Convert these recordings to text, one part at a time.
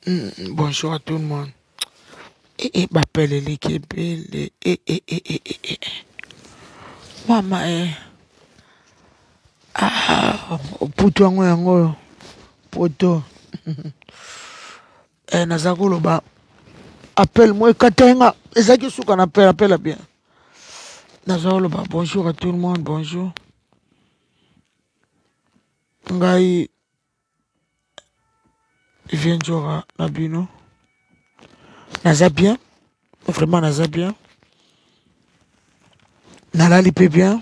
Bonjour à tout le monde. M'appelle l'équipe. Maman, puto yango yango poto. Nazakolo ba. Appelle moi Katenga. Ezaki suka na appelle bien. Nazakolo ba. Bonjour à tout le monde. Bonjour. Ngai vient Jora Nabino. Naza bien. Vraiment naza bien. Nalali pe bien.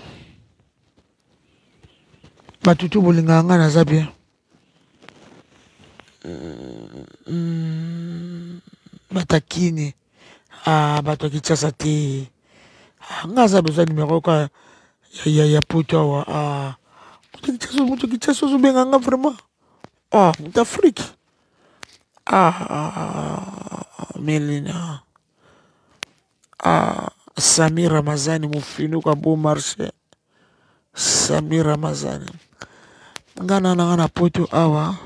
Batutu bolinganga naza bien. Batakini. Bato Kinshasa te. Ngaza besoin numéro ka ya poto wa. Mutu Kinshasa zo benganga vraiment. D'Afrique. Melina. Samir Ramazani mufinu kwa beau marché. Samir Ramazani. Ngana na poto awa.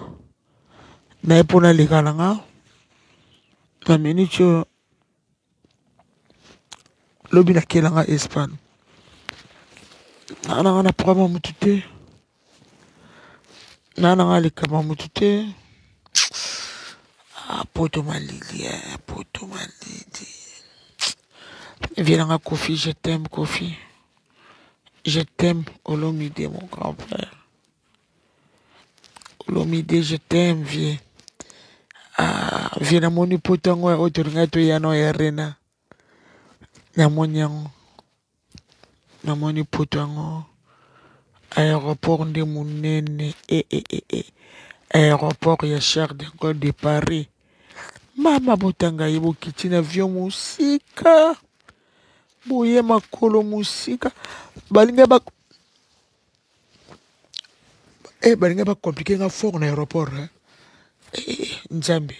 Na epona likala nga. Na minute lobi na kelanga Espagne. Na programa mutu te. Na likama mutu te. Poto malili. Poto malili. Viens Kofi, je t'aime Kofi. Je t'aime Olomide mon grand-père. Olomide, je t'aime viens. Viens na moni poto ngo otoringa to yano ya rena. Na moni poto ngo. Aéroport de Mounene. Aéroport ya Charles de Gaulle de Paris. Mama botanga yebo kitina avion musika. Boye makolo musika. Balinga ba compliqué nga fort na aéroport. Nzambe.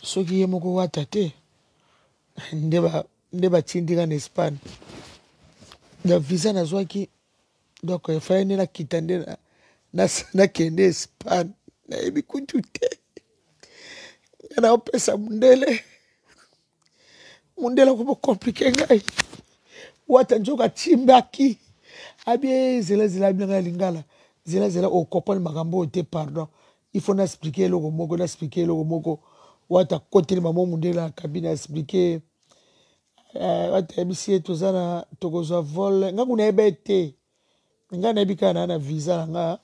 Soki ye moko wata te. Ndeba tindika na Espagne. Na visa na zwaki. Donc il fallait na kitande na kende Espagne. Na ebi kuntu te. Na opesa mundele. Mundele ko compliqué ngai. Wata njoka timbaki. Abie zela bien lingala. Zela o comprendre makambo te pardon. Il faut n'expliquer le moko n'expliquer le moko. Wata côté maman mundela cabine expliquer. Wata ebisi tozana tokozwa vol. Nga kuna ebete. Nga na ebika na visa nga.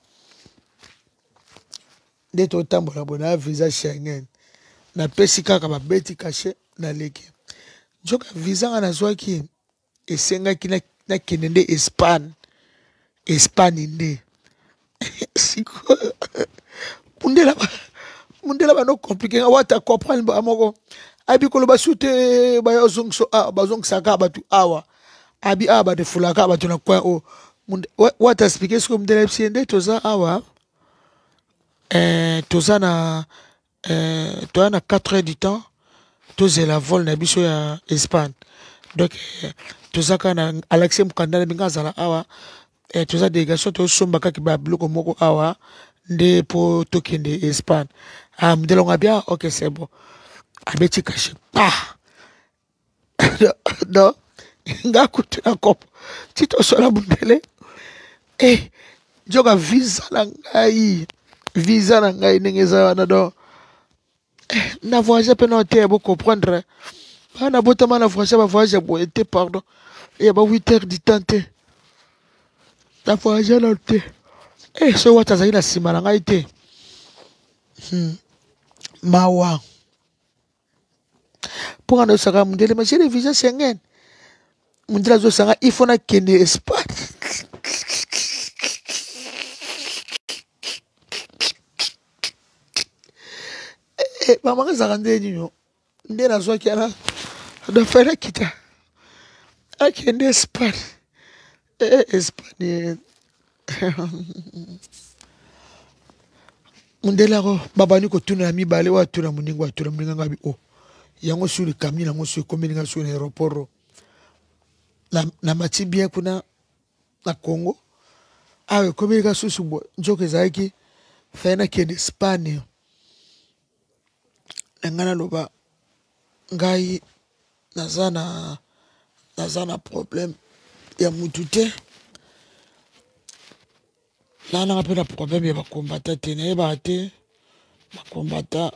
Ndeto tambola bona visa Schengen. Na pesi kaka ba beti caché na leke. Njoka visa nga na zwaki esengaki na kenende Espagne. Espagne nde. Siko. Mundela ba no compliqué nga wata comprendre ba moko. Abi kolo basute ba yozongso bazong saka batu awa. Abi ba de fulaka batu na coin o. Wata expliquer ce que mundela psiende toza awa. Toza na 4 heures du temps. Toza la vol na biso ya Espagne. Donc toza kana Alexis Mukandala binga zala awa. Toza délégation to somba kaki ba biloko moko awa nde po tokende Espagne. Mundela nga bien, OK c'est bon. Abeti caché. Non. Nga kutu na kopo. Tito sola mundele. Joga visa na ngai. Visa na ngai nengeza wana do. Na voyage pe na te bo comprendre. Na botama na voyage ba voyage bo été pardon. Il y a 8 heures du temps te. Na voyage na te. So wata zaki na sima na ngai te. Mawa. Pour ando saka mundele ma j'ai visa Schengen. Mundela zo sanga il faut na kende Espagne. Maman zakande nyo. Ndela zo kiana. Da fera kita. Akende Espagne. Espagne. Mundela ko babani ko tuna mi bale wa tuna muningo wa tuna muninga ngabi o. Yango suri kamina ngo suri komeninga suri aéroport. Na mati bien kuna na Congo. Komeninga susu bo njoke zaiki fena kende Espagne. ngana loba ngai naza na problème ya mutu te nanga mpe na problème ya bakombata te nayebaka te bakombata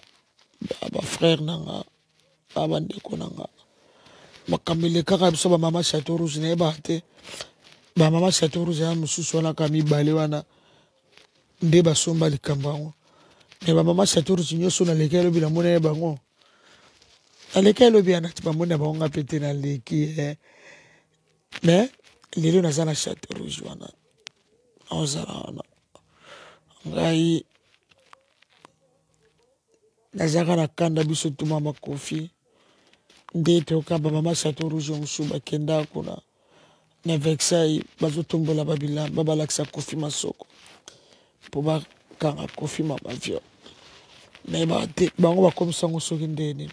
bafrère nanga babandeko nanga makambo elekaka biso bamama chateau rouge nayebaka te bamama chateau rouge ya mosusu wana ka mibale wana nde basomba likambo yango me bamama chateau rouge nyonso naleki elobi namoni ye bango naleki elobi yana ti bamoni na bango nga mpe te naleki me lelo naza na chateau rouge wana naozala wana ngai nazaka na kanda biso tuma makofi nde toka bamama chateau rouge mosusu bakenda kuna na Versailles bazotombola babilamba balakisa kofi masoko mpo bakanga kofi mamavio nayebaka te bango bakomisango soki nde nini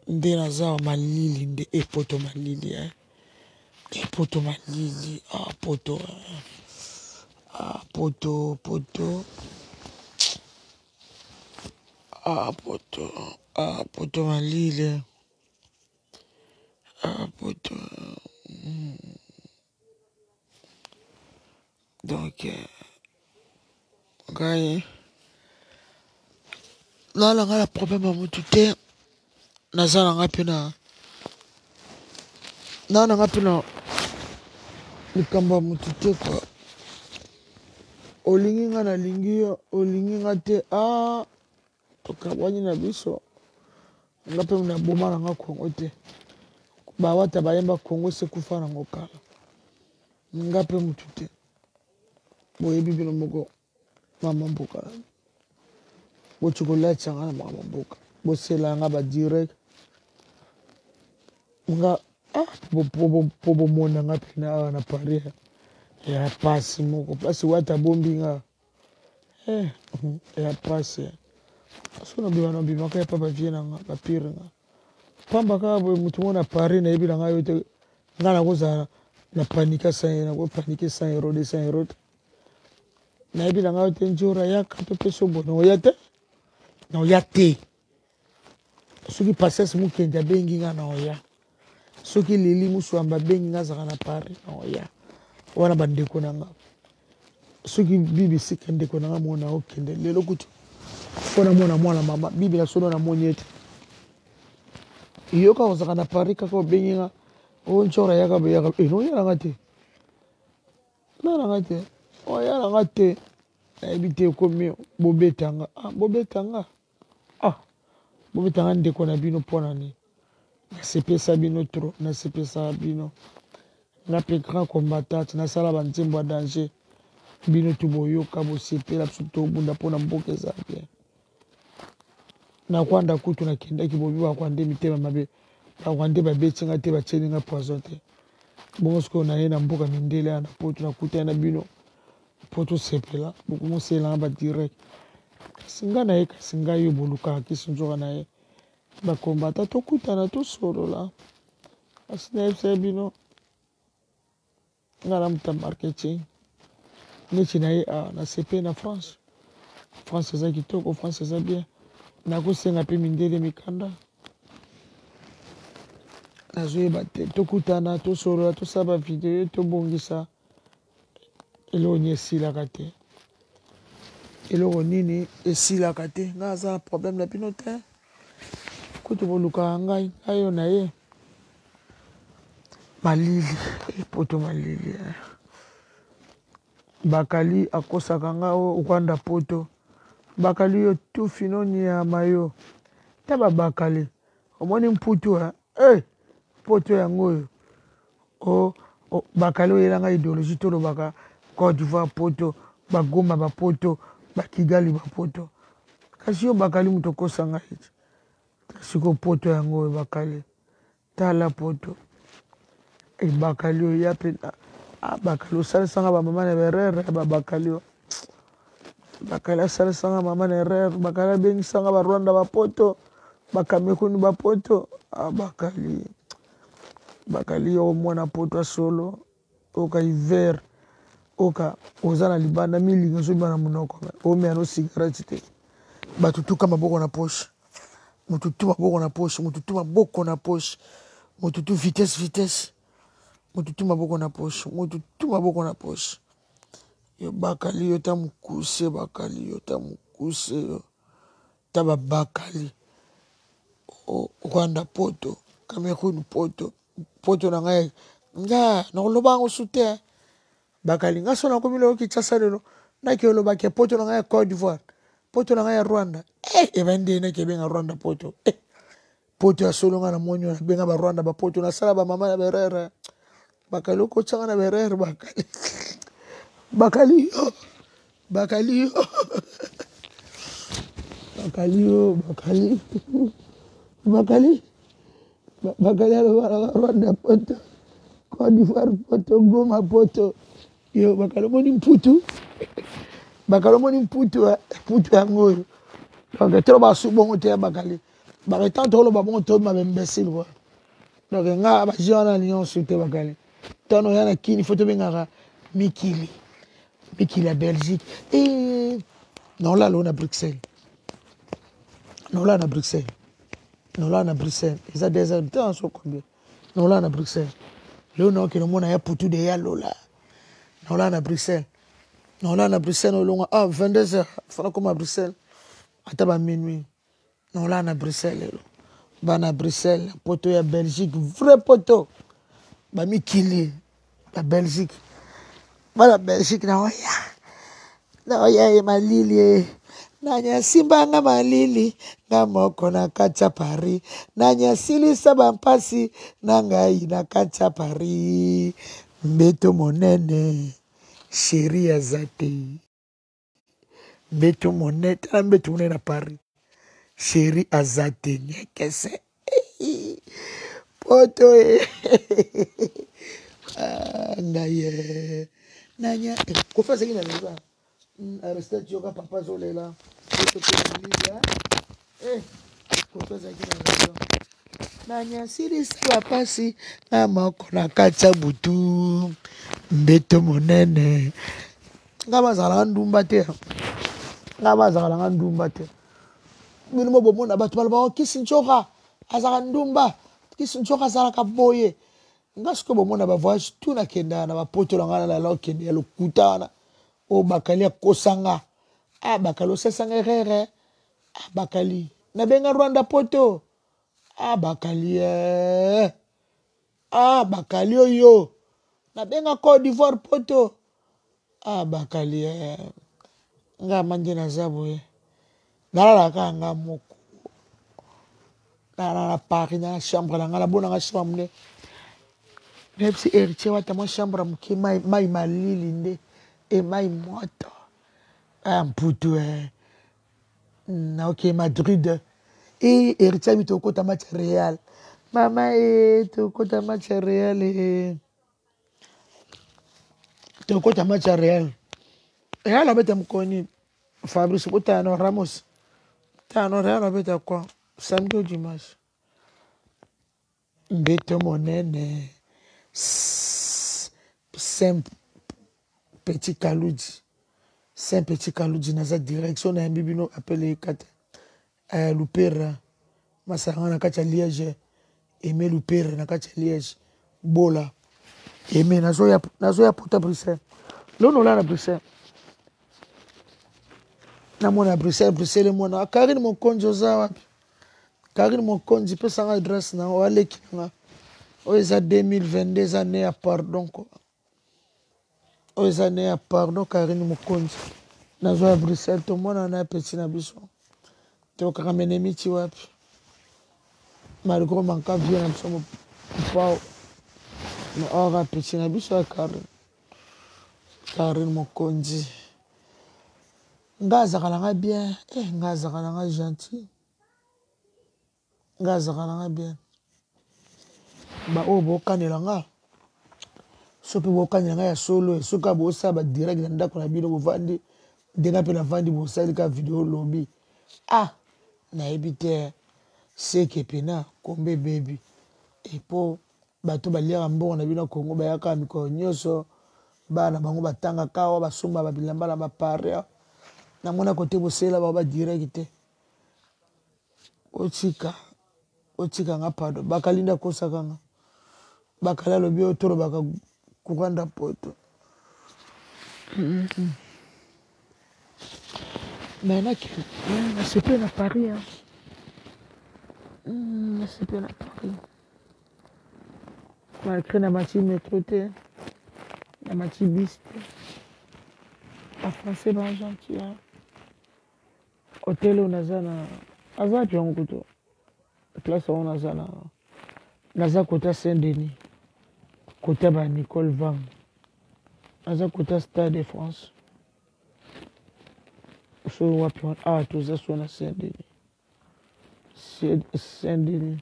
nde naza wa malili nde epoto malili epoto malili poto poto poto malili poto donc ngai nala ngai na problème ya mutu te naza na nga mpe na likambo ya mutu te kwa olingi nga nalingi yo olingi nga te tokabwani na biso nga mpe na boma na nga kongo te bawata bayemba kongo sekufa nango kala nga mpe mutu te boyebi bino moko mama mboka bochokolatisa nga na mama mboka bosela nga badirect nga po bomona nga mpena awa na paris ya pasi moko place wata bombi nga ya pasi so nabimaka ya pa bavie na nga bapire nga pamba kaka boye motu mo na paris nayebi na ngai yo te nga nakozala na panika nakopanike 100 euro 200 euro te nayebi na ngai yo te njora yaka mpe mpe sobo naoya te soki pasese mokende abengi nga naoya soki leli musuamba abengi nga azaka na paris naoya wana bandeko na nga soki bibi sika ndeko na nga mona okende lelo kutu mpona mwana mwana mama bibi na sono namoni ete yoka ozaka na paris kaka obengi nga onchora yaka noya nanga te nanga te oya nanga te nayebi te ekomi bobetanga bobetanga bobetanga ndeko na bino mpona nini nasepesa bino tro nasepesa bino nga mpe grand combattant nasala banzembo ya danger bino to boyoka bosepela biso tobunda mpona mboka eza bien nakwanda kutu nakendaki bobi bakwande mitema mabe bakwande babeti nga te batieli nga poison te bongo sikoyo naye na mboka mindele ya na poto nakutani na bino mpo tosepela bokomoselanga badirect kasi nga na ye kasi ngai yo bolukaka kisi nzoka na ye bakombata tokutana tosolola kasi nayebisa bino nga na muta marketing neti na ye na sepe na france eza kitoko france eza bien nakosenga mpe mindele mikanda nazoyeba te tokutana tosolola tosala bavideo tobongisa eloko nini esilaka te eloko nini esilaka te nga aza na problème na bino te kutu bolukaka ngai yo na ye malili epoto malili bakali akosaka nga okwanda poto bakali yo tufino nyama yo ta babakali omoni mputu poto yango oyo bakali oyelanga idéologie tolobaka Côte d'Ivoire poto bagoma bapoto bakigali bapoto kasi yo bakali moto okosanga ete siko poto yango oyo bakali tala poto bakali oyo ya mpe bakali osalisanga bamama na berere ya babakali oyo bakali asalisanga mama na erreur bakali abengisanga barwanda bapoto bakamekuni bapoto bakali yo mwana poto asolo oka hiver oka oza na libanda milinga ozobiba na monoko omea no cigarette te batutuka maboko na poche mututu maboko na poche mututu maboko na poche mututu vitesse mututu maboko na poche mututu maboko na poche yo bakali yo ta mukuse bakali yo ta mukuse yo ta babakali Rwanda poto Cameroun poto na ngai nga nakoloba yango su te bakali nga so nakomi lelo Kinshasa lelo naki olobaki poto na ngai ya Côte d'Ivoire poto na ngai ya Rwanda ebandi naki ebenga Rwanda poto poto ya solo nga na moni na benga ba Rwanda ba poto na sala ba mama na berere bakali okotsanga na berere bakali bakali yo bakali yo bakali yo bakali bakali bakali aloba Rwanda poto Côte d'Ivoire poto Goma poto yo bakali omoni mputu bakali omoni mputu yango oyo donc tolo basu bongo te bakali baketanto oloba bongo to mabe imbécile quoi donc nga baji wana nyonso te bakali tano yana kini foto bengaka mikili à Belgique et non là on a Bruxelles non là on a Bruxelles ils ont des habitants sont combien non là on a Bruxelles le nom que le monde a pour tout de yalola non là on a Bruxelles on 22h fana comme à Bruxelles à minuit non là on a Bruxelles bana Bruxelles poto ya Belgique vrai poto ba mikili la Belgique voilà Belgique na oya malili nanya simbanga malili na moko na kacha Paris nanya silisa bampasi na ngai na kacha Paris mbeto monene chéri azate mbeto monene tala mbeto monene na Paris chéri azate nyekese poto ngai nanya kofasa kina nza arrestate yoka papa zolela poto kina kofasa kina nza nanya silisa bapasi na moko na kacha butu mbeto monene nga bazala ndumba te bino mo bomona bato balaba Kisinchoka azala ndumba Kisinchoka azala kaboye nga siko bomona ba voyage tout na kenda na bapoto na ngana la lokende ya lokutana o bakali akosanga bakali osesanga erreur bakali na benga Rwanda poto bakali bakali oyo na benga Côte d'Ivoire poto bakali nga manje na zaboye nalalaka nga moko na Paris na chambre na nga na bona nga chambre mne nepsi héritier wata mwa chambre muke mai malili nde mai moto mputu na Madrid héritier mi tokota match Real mama tokota match Real tokota match Real Real abeta mkoni Fabrice Botano Ramos tano Real abeta kwa samedi ou dimanche mbeto monene Saint Petit Kaludi na sa direction na mbibino appelé kata Lupera masanga na kati ya Liège Aimé Lupera na kati ya Liège bola Aimé nazo ya puta Bruxelles lono la na Bruxelles na mona Bruxelles mona Karine Mokonzi oza wapi Karine Mokonzi pesa nga adresse na waleki nga oyo eza 2022 eza ne ya pardon quoi oyo eza ne ya pardon Karine Mokonzi nazwa ya Bruxelles tomona na peti na biso tokaka mene miti wapi malgré manka vie na biso mpao na ora peti na biso ya Karine Mokonzi nga azaka na nga bien nga azaka na nga gentil nga azaka na nga bien oyo bokanela nga so mpe bokanela nga ya solo soki bosala badirect na ndako na bino bovandi ndenga mpe navandi bosali ka video lobi nayebi te seke pena kombe bebi epo bato baliaka mbongo na bino Kongo bayaka mikolo nyonso bana bango batangaka awa basomba babilamba na bapare namona kote bosela bao badirect te otika nga pardon bakalinda kosaka nga bakala lobi otoro baka kukanda poto mais c'est pas à Paris c'est pas à Paris malgré na mati métro te na mati bis te en français ba gentil hôtel onaza na aza piongo kuto place on aza na naza côté Saint-Denis côté ba Nicole Vang naza côté Stade de France so wapi tuza so na Saint-Denis Saint-Denis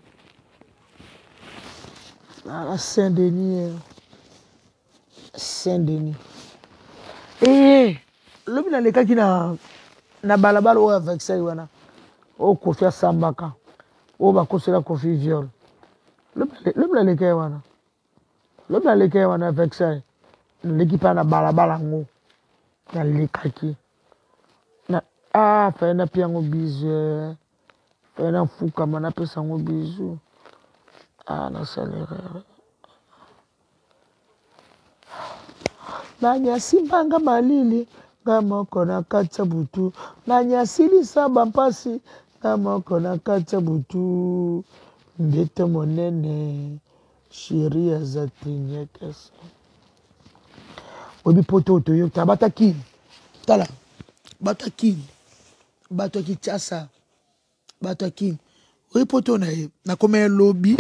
Saint-Denis lobi nalekaki na balabala oyo avec ça wana o Kofi asambaka o bakosela Kofi viol lobi nalekaki wana avec ça naleki pa na balabala ngo nalekaki faye napi yango bizu faye nafukama napesa yango bizu nasalere nanyasimbanga malili nga moko na kati ya butu nanyasilisa bampasi nga moko na kati ya butu mbete monene shiri aza tinyekesa obi poto toyokta bata kini tala bata kini bato Kinshasa bato akini oyi poto na ye nakoma lobi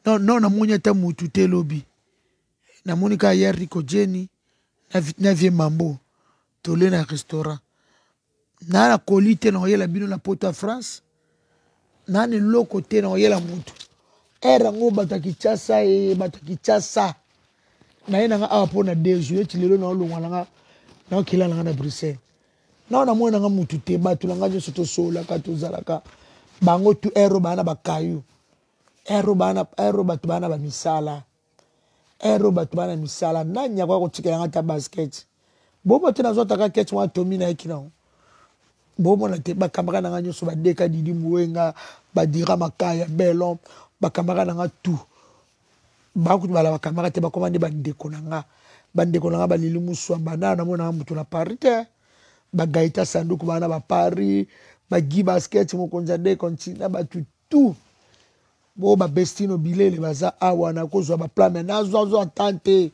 non namoni ata mutu te lobi namoni ka ya Rico Jenny na vie mambo tole na restaurant na koli te na oyela bino na poto ya France na ni loko te na oyela mutu erango bato Kinshasa bato Kinshasa na ye nanga awa pona 2 jours lelo na olongwa nanga na okila nanga na Bruxelles na namoni nanga mutu te bato nanga nyonso tosolaka tozalaka bango tu ero bana bakayu ero bato bana bamisala ero bato bana misala nanya kwa kotikela nga ta basket bobo te nazotaka kete mwa tomi na ekina bobo na te bakambaka nanga nyonso badeka Didi Mwenga badira makaya belom bakambaka nanga tu bakutu bala bakambaka te bakomande bandeko nanga balili muswamba na namona nanga mutu na Paris te bagaita sanduku bana ba Paris bagi basket mokonza de kontina batu tu bo ba bestino bilele baza awa na kozwa ba plan mais nazo entente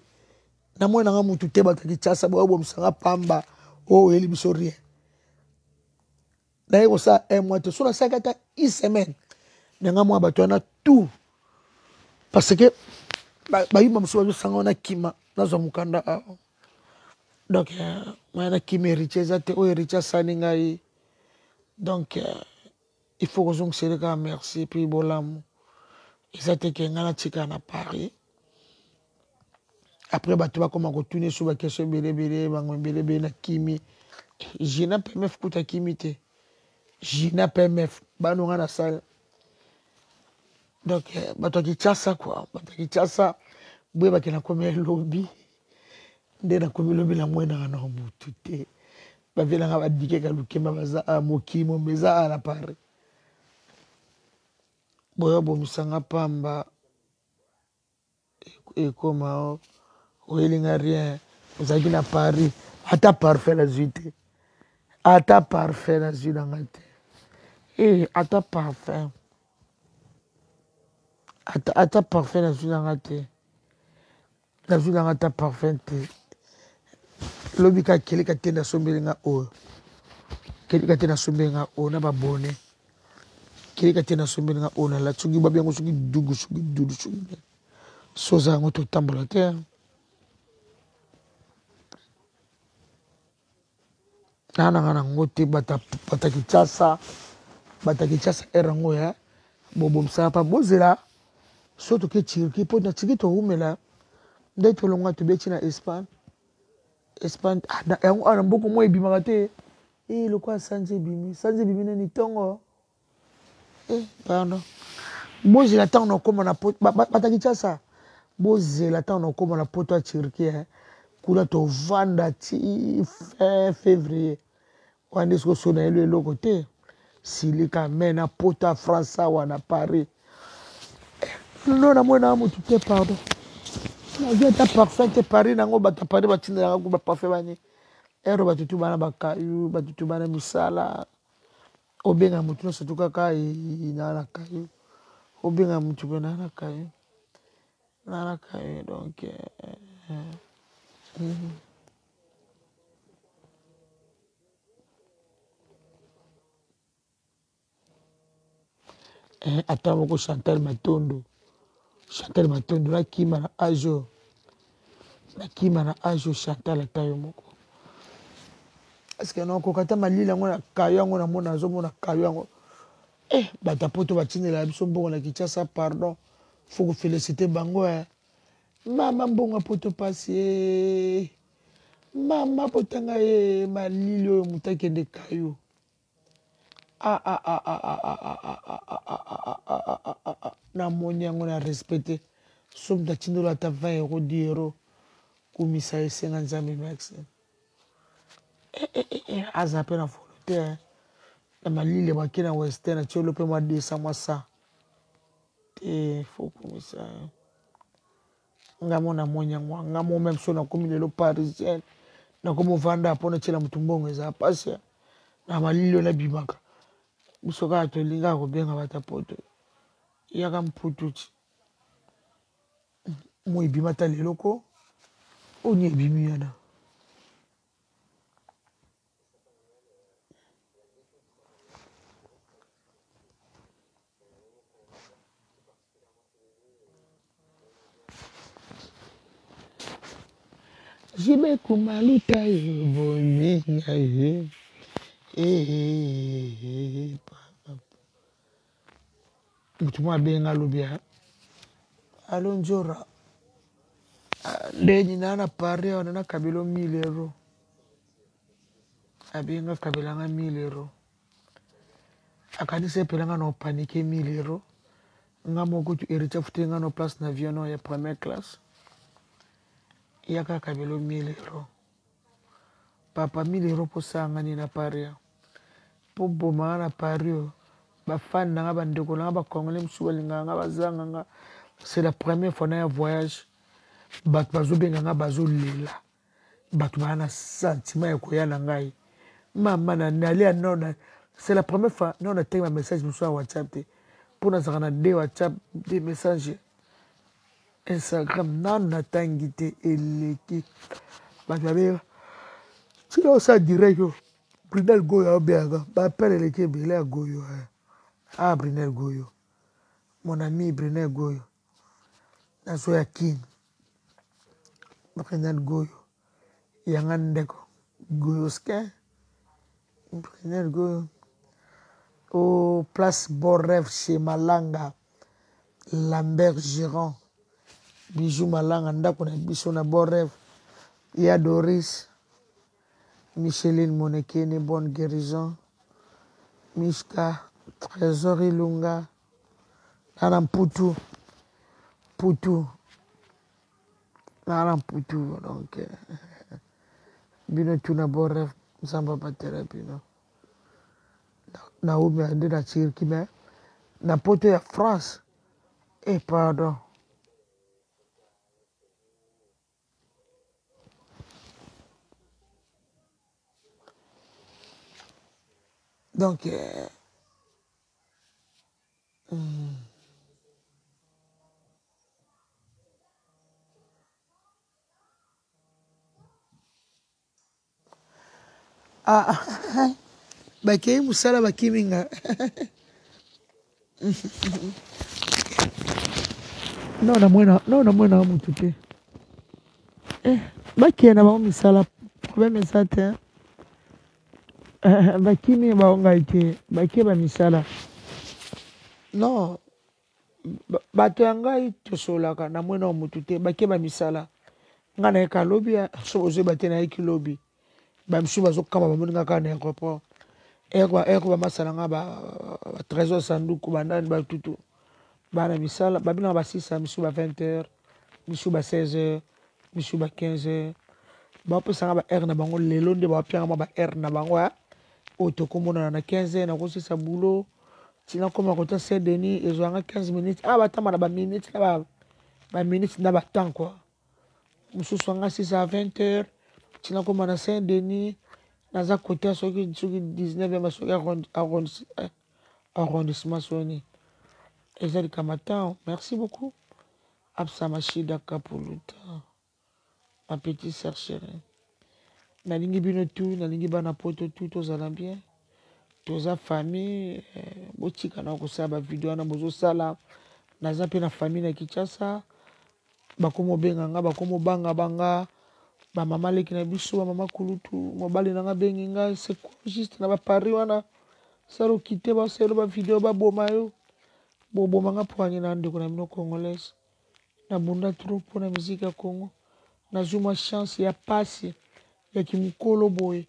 na mwana nga mutu te bataki chasa bo musanga pamba eli biso rien na yeko sa un mois te so na sakata une semaine nga mwa bato na tout parce que ba yima muso bazo sanga na kima nazo mukanda donc mwana kima richeza te richa saninga yi donc il faut que je me merci puis bolam exacte que ngana tika na Paris après bato bakoma kotourner sur ba question belebele bango belebele na kimi jina pmf kuta kimi te jina pmf bano ngana salle donc bato Kinshasa quoi bato Kinshasa boye bakena komi lobby nde na komi lobby na mwena na mutu te bavela nga badike ka lukemba baza mokimo meza ala Paris boya bomisanga pamba ekoma oyelinga rien ozalaki na Paris ata parfait na zwi te ata parfait na zwi nanga te ata parfait ata parfait na zwi nanga te na zwi nanga ata parfait te lobi ka keleka te na sombelinga oyo keleka te na sombelinga oyo na babone keleka te na sombelinga oyo na latsuki babiango soki dugu soki dudu soki soza yango totambola te nananga nango te bata Kinshasa erango ya bobomsaka pa bozela so toke Turquie mpo na Turquie toumela nde tolonga tobeti na Espagne yango ana mboko mwa ebimaka te lokwa sanze ebimi nani ntongo pardon bozela ntango na okoma na poto bata Kinshasa bozela ntango na okoma na poto ya Turquie kuna tovanda ti fin février wana soki osona yelo eloko te silika me na pota France wana Paris non na mwana mutu te pardon na vient parfait te Paris nango bata Paris batinda yango ba parfait bani ero batutu bana bakayu batutu bana misala obenga mutu no surtout kaka na kayu obenga mutu pe na kayu donc ata moko Chantal Matondo nakima na ajo Chantal atayo moko parce que non kokata malila ngo na kayo yango na mona azomona kayo yango bata poto batindela biso mbongo na Kinshasa pardon faut que féliciter bango mama mbongo poto pasi mama potanga malili oyo mutu akende kayo na moni yango na respecte somme tatindelo ata 20 euros 10 euros kumisa esenga nzambe max aza mpe na volonté na malili bake na western atiolo mpe mwa 200 mwa 100 te fo kumisa ngamo na moni yango ngamo même so nakomi lelo parisienne nakomi ovanda mpona tiela motu mbongo eza pasi na malili oyo nabimaka biso kaka tolingaka kobenga bata poto yaka mputu ti mo ebima ta lelo ko oni ebimi yana jibe kumaluta yo bominga mutu mo abenga alobi alo njora ndeni na Paris wana na kabelo 1000 euros abenga kabelanga 1000 euros akanisa epelanga na opanike 1000 euros nga moko tu héritier futenga no place na avion ya première classe yaka kabelo 1000 euros papa 1000 euros po sangani na Paris po boma na Paris bafani nanga bandeko nanga bakongole mosusu balingaka nga bazanga nga c'est la première fois na ya voyage bato bazobenga nga bazolela bato baa na sentiment ya koya na ngai mama nali ya nona c'est la première fois nona tenge ba message mosusu ya WhatsApp te mpo nazalaka na de WhatsApp de message Instagram nano natangi te eleki bato babenga tina osa direct yo Brunel Goyo aobeyaka bapele eleki ebele ya Goyo Brunel Goyo mon ami Brunel Goyo nazo ya king Brunel Goyo yanga ndeko Goyo ske Brunel Goyo au place Bon Rêve chez Malanga Lambert Giron Bijou Malanga ndako na biso na Bon Rêve ya Doris Micheline Monekene bonne guérison Mishka Trésor Ilunga nana Mputu nana Mputu donc bino tuna Bon Rêve Nzamba batera bino Naomi ande na Turquie mais na poto ya France pardon donc bakei musala bakiminga non na mwana mutu te bakei na bango misala problème eza te bakimi baongai te bakei bamisala non bato ya ngai tosolaka na mwana mutu te bakei bamisala nga nayeka lobi so bozoyeba te nayeki lobi bamisusu bazokamba bamoni kaka na aéroport eko bamasala nga batrésor sanduku bandani batutu bana misala babinaka ba 6 misusu ba 20 heures misusu ba 16 heures misusu ba 15 heures bapesanga ba heure na bango lelo nde bapianga mwa ba heure na bango tokomona na 15 na kosisa boulot tina koma kota Saint-Denis ezwanga 15 minutes batama na ba minutes na ba minutes na ba temps quoi mususu anga 6 à 20 heures tina koma na Saint-Denis naza kota soki 19 masoki arrondissement soni ezali kamata. Merci beaucoup Absa Machida Kapuluta ma petite sœur chérie nalingi bino tout nalingi bana poto tout tozala bien toza famille botika na kosala ba video na bozosala naza pe na famille na Kinshasa bakomo benganga bakomo banga banga ba mama leki na biso ba mama kulutu mobali nanga bengi nga c'est juste na ba Paris wana salo kite ba selo ba video ba boma yo boma nga poanye na ndeko na bino congolaise na bunda trop pour la musique ya Congo na zuma chance ya pasi ya kimukolo boye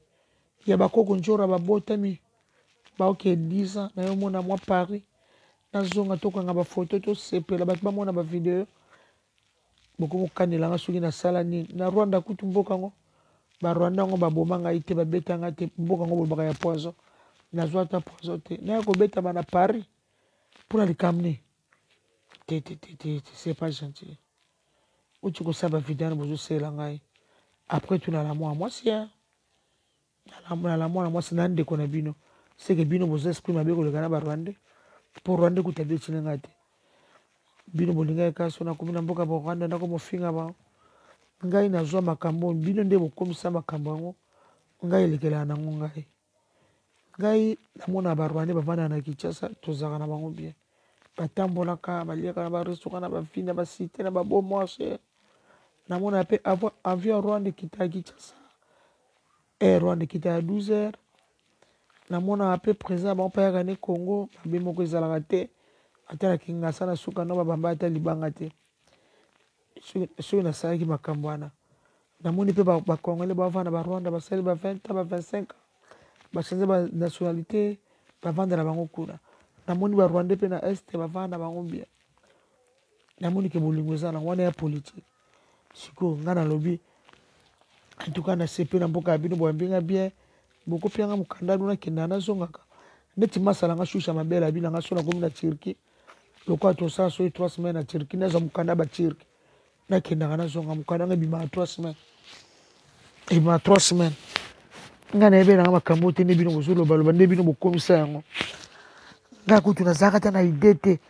ya bakoko njora babotami baoke 10 ans na yo mona mwa Paris nazonga tokanga ba photo to sepela bato bamona ba video bokomo kanelanga soki na sala nini na Rwanda kutu mboka ngo ba Rwanda ngo babomanga ite babetanga te mboka ngo bolobaka ya poison nazwa ta poison te na ko beta bana Paris pour les camner c'est pas gentil ou tu sais ba video na bozo sela ngai après tout na la moi c'est na moi c'est nande ko na bino c'est que bino bozo esprit mabe ko le kana ba Rwanda pour Rwanda ku tabe chinanga te bino bolinga ka so na komina mboka ba Rwanda ndako mofinga ba ngai nazwa makambo bino nde bokomisa makambo yango ngai lekela na ngai namona ba Rwanda bavanda na Kinshasa tozaka na bango bien batambolaka baliaka na ba restaurant na ba vina ba cité na ba bon marché namona pe avoir avion Rwanda kita Kinshasa Rwanda kita à 12 heures namona pe présent ba pa ya Congo babe moko ezalaka te atala kingasa na suka no babamba ata libanga te soki nasalaki makambo wana namoni pe bakongole bavanda ba Rwanda basali ba 20 ans ba 25 ans bachange ba nationalité bavandela bango kuna namoni ba Rwanda pe na este bavanda bango bien namoni ke bolingo eza na wana ya politique siko nga nalobi en tout cas na sepe na mboka ya bino boyambinga bien bokopianga mokanda nuna kenda nazongaka neti masalanga shusha mabele ya binanga so na komi na Turquie lokola tosala soki 3 semaines na Turquie nazwa mokanda ba Turquie nakendaka nazonga mokanda nga ebimaka 3 semaines ebimaka 3 semaines nga nayebelanga makambo te nde bino bozolobaloba nde bino bokomisa yango nga kutu nazalaka te na ide te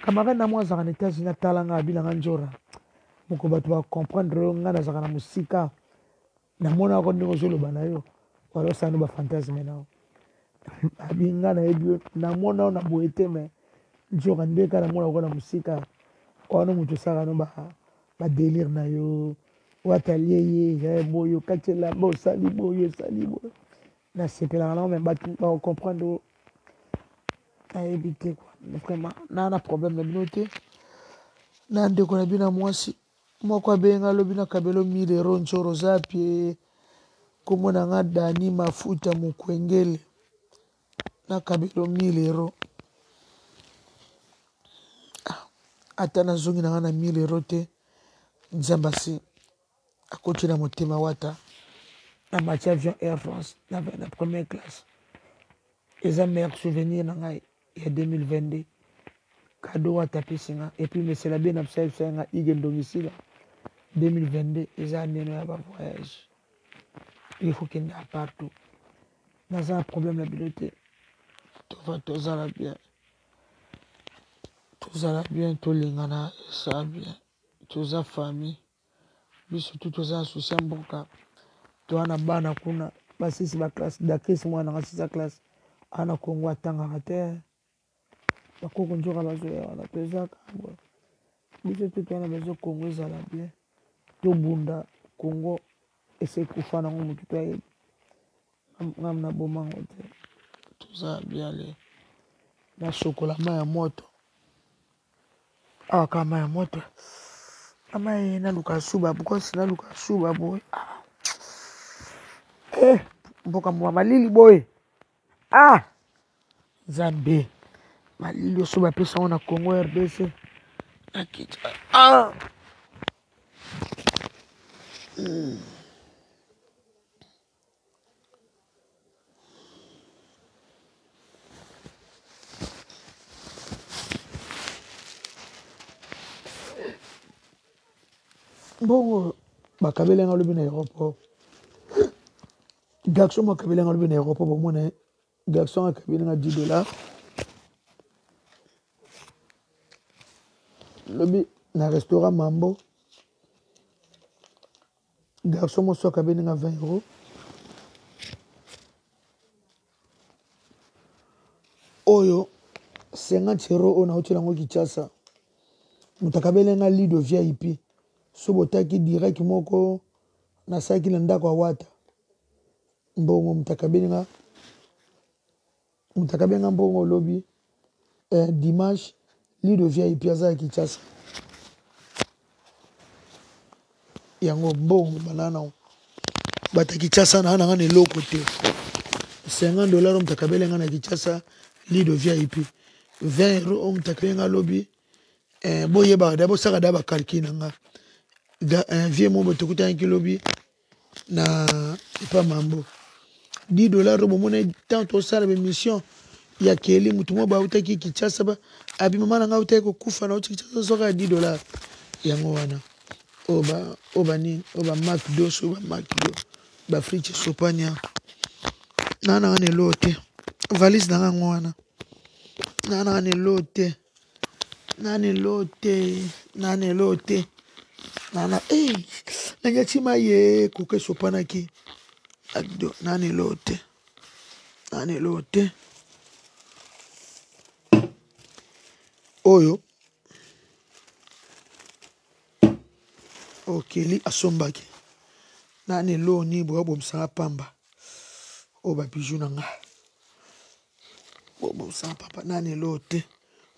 camarade na mwa azalaka na États-Unis atalanga abilanga njora moko bato bacomprendre yo nga nazalaka na mosika namonako ndenge ozoloba na yo wala osala no bafantasme nao abi nga nayebi yo namona yo na boye te me nzoka nde kaka namonako na mosika wana moto osalaka no badelire na yo watalie ye boyo kati elamba osali boyo osali boyo nasepelaka nango me bato bacomprendre yo nayebi te vraiment na problème na bino te na ndeko na bino mwasi moko abenga alobi nakabelo 1000 euro nzoro oza pie komona nga Dani Mafuta Mukwengele nakabelo 1000 euro ata nazongi na nga na 1000 euro te nzambe asi akoti na motema wata na mati avion Air France na première classe eza meilleur souvenir na ngai ya 2022 cadeau wata apesi nga epuis mesela bien na bisaisa nga ige ndongisila 2022 eza neno ya bavoyage il faut kende a partout naza na problème na bino te tozala bien tolingana eza bien toza famille biso tu toza na susi ya mboka toza na bana kuna basisi baklasse dakesi mwana nanga 6 classe ana Kongo atangaka te bakoko nzoka bazoya wana toza kambo biso tu toza na bezo Kongo ezala bien tobunda Kongo ese kufa nango motu toyebi ngam na bomango te toza bien le na shokola mai ya moto awa kaka mai ya moto amai naluka suba bukosi naluka suba boye mboka mwa malili boye Nzambe malili oso bapesa ngo na Congo RDC nakita Bon, bakabele nga lobi na aéroport. Garçon bakabele nga lobi na aéroport bomona garçon akabele nga $10. Lobi na restaurant Mambo. Garçon moso akabele nga €20. Oyo 50 € on a uti lango Kinshasa. Mutakabele nga lido VIP. Sobotaki direct moko na saki na ndako awata. Mbongo mutakabele nga mbongo lobi dimanche lido VIP aza Kinshasa. Yango mbongo banana bata Kinshasa na nga ne loko te. $50 mutakabele nga na Kinshasa lido VIP. €20 mutakabele nga lobi boyeba da bosaka da ba calcul nga. Vie mo botokuta kilobi na pas Mambo. $10 bomona tant au sala mission ya keli mutu mo ba utaki Kinshasa ba abi mama nga utaki ko kufa na uti Kinshasa soka $10 yango wana oba McDo so ba McDo ba frites sopania nana ne lote valise na nga wana nana ne lote nane lote nana nanya chima ye kuke sopana ki ado nane lote oyo okeli asombaki nane lo ni bobo msanga pamba o ba bijou nanga bobo msanga papa nane lote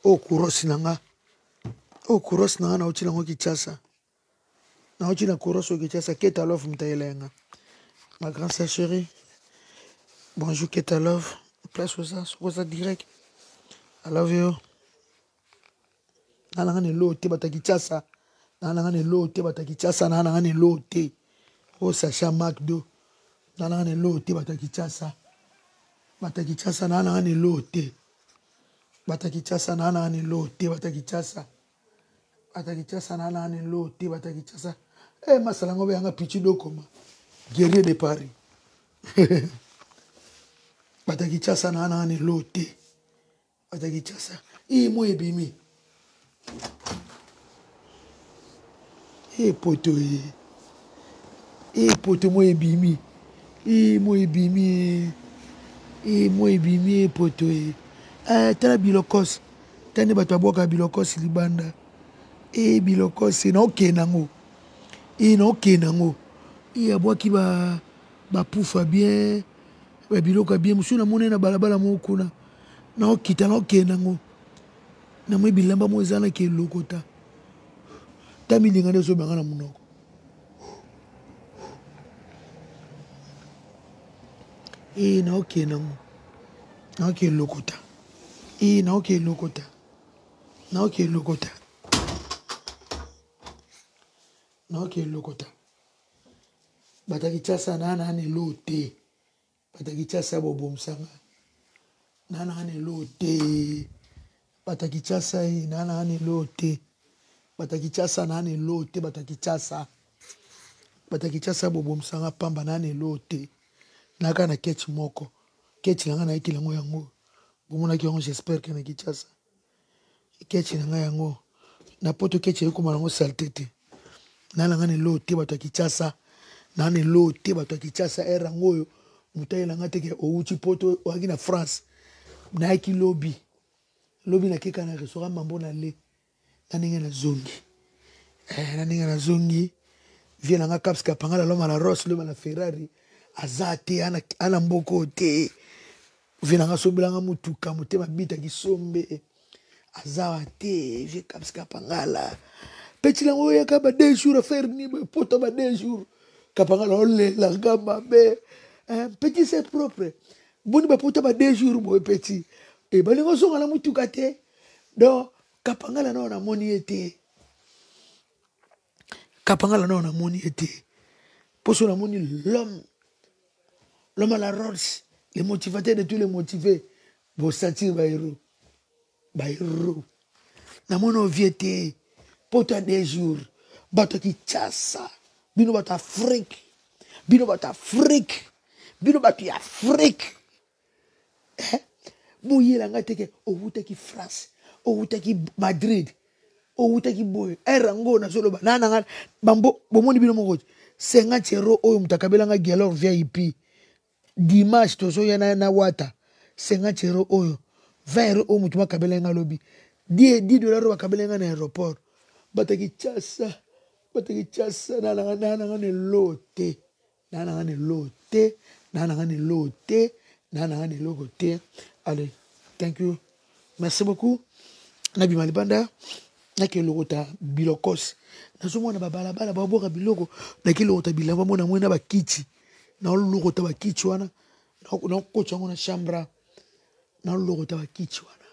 o kurosi nanga na uti lango Kinshasa na uti na kurosi Kinshasa Keta Love mtayelenga ma grande sœur chérie bonjour Keta Love place aux direct I love you nana ne lote bata Kinshasa nana ne lote bata Kinshasa nana ne lote o Sacha McDo nana ne lote bata Kinshasa nana ne lote bata Kinshasa nana ne lote bata Kinshasa nana ne lote bata Kinshasa masalango be yanga pichi dokoma guerrier de Paris bata Kinshasa nana ne lote bata Kinshasa mo ebimi poto mo ebimi poto tala bilokos tani bato aboka bilokos libanda bilokos na okenango abwaki bapufa bien babiloko bien mosu na mone na balabala mokuna na okita na okenango na mwe bilamba mo ezana ke lokota ta milinga nde sobanga na munoko na okenango na oke lokota na oke lokota bata Kinshasa nana ne lote bata Kinshasa bobo msanga nana ne lote bata Kinshasa nana ne lote bata Kinshasa nana ne lote bata Kinshasa bobo msanga pamba nana ne lote naka na ketch moko ketch nanga na ikilango yango bomona ki yango j'espère que na Kinshasa ketch nanga yango na poto ketch ekoma nango saltete nana ne lote bata Kinshasa nane lote bata Kinshasa erango oyo mutayelanga teke outi poto oaki na France naiki lobi na keka na restaurant Mambo na le naninga na zongi vie nanga caps kapangala loma la Ross loma la Ferrari azate ana mboko te vie nanga sombelanga mutuka mutema bita kisombe azawa te vie caps kapangala petit lango ya kaba 2 jours à faire ni poto ba 2 jours kapangala ole la gamba be petit c'est propre boni ba poto ba 2 jours boy petit balingo songa na mutuka te donc kapangala na moni ete poso na moni l'homme à la Rolls les motivateurs de tous les motivés bo sentir ba héros na mono viete poto à 2 jours bato Kinshasa, bino bato Afrique, bino bato Afrique, bino bato Afrique. Bouyela nga teke outaki France, outaki Madrid, outaki boy. Erango na solo banana bambo bomoni bino moko. 50 € oyo mutakabela nga galor VIP. Dimanche tozo yana na wata. 50 € oyo. 20 € oyo mutuma kabela nga lobby. 10 $ bakabela nga na aéroport. Bataki chasa nana ne lote. Nana ne lote. Nana ne lote. Nana ne lote. Allez, thank you. Merci beaucoup. Nabi Malibanda. Nake logota bilokos. Nazomona babalabala baboka biloko. Nake logota bilamba mona mwena bakichi. Na logota bakichi wana. Na kocha ngona chambra. Na logota bakichi wana.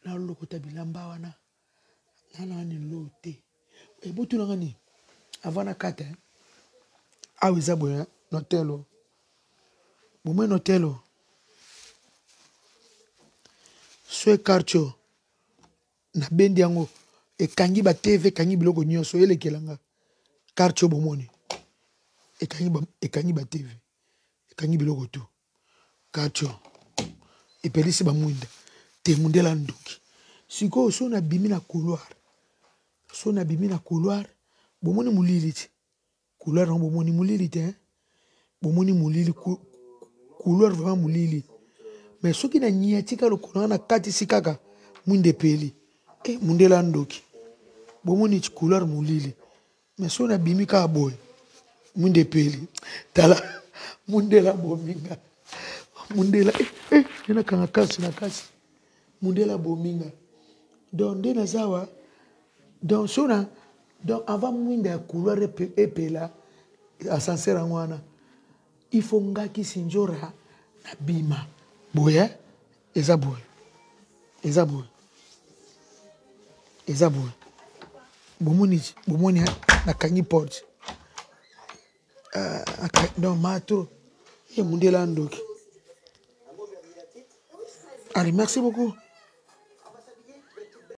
Na logota bilamba wana. Nana ne lote. E butu na ngani. Avana kata. Awiza boya notelo. Bomwe notelo. Swe karcho na bendi yango ekangi ba TV kangi biloko nyonso elekelanga karcho bomoni ekangi ba TV ekangi biloko tu karcho epelisi ba mwinda te mundela nduki siko so na bimi na couloir bomoni mulili ti couloir na bomoni mulili te bomoni mulili couloir vraiment mulili. Mais ce qui n'a ni tika le courant na kati sikaka mwinde peli mundela ndoki bomoni couleur mulili mais so na bimika boy mwinde peli tala mundela bominga mundela na kanga kasi na kasi mundela bominga donc ndena zawa donc sona donc avant mwinde couleur epela ascenseur ngwana il faut ngaki sinjora na bima. Boye, eza boye. Bomoni na kangi porte. Donc mato, mundela ndoki. Allez, merci beaucoup.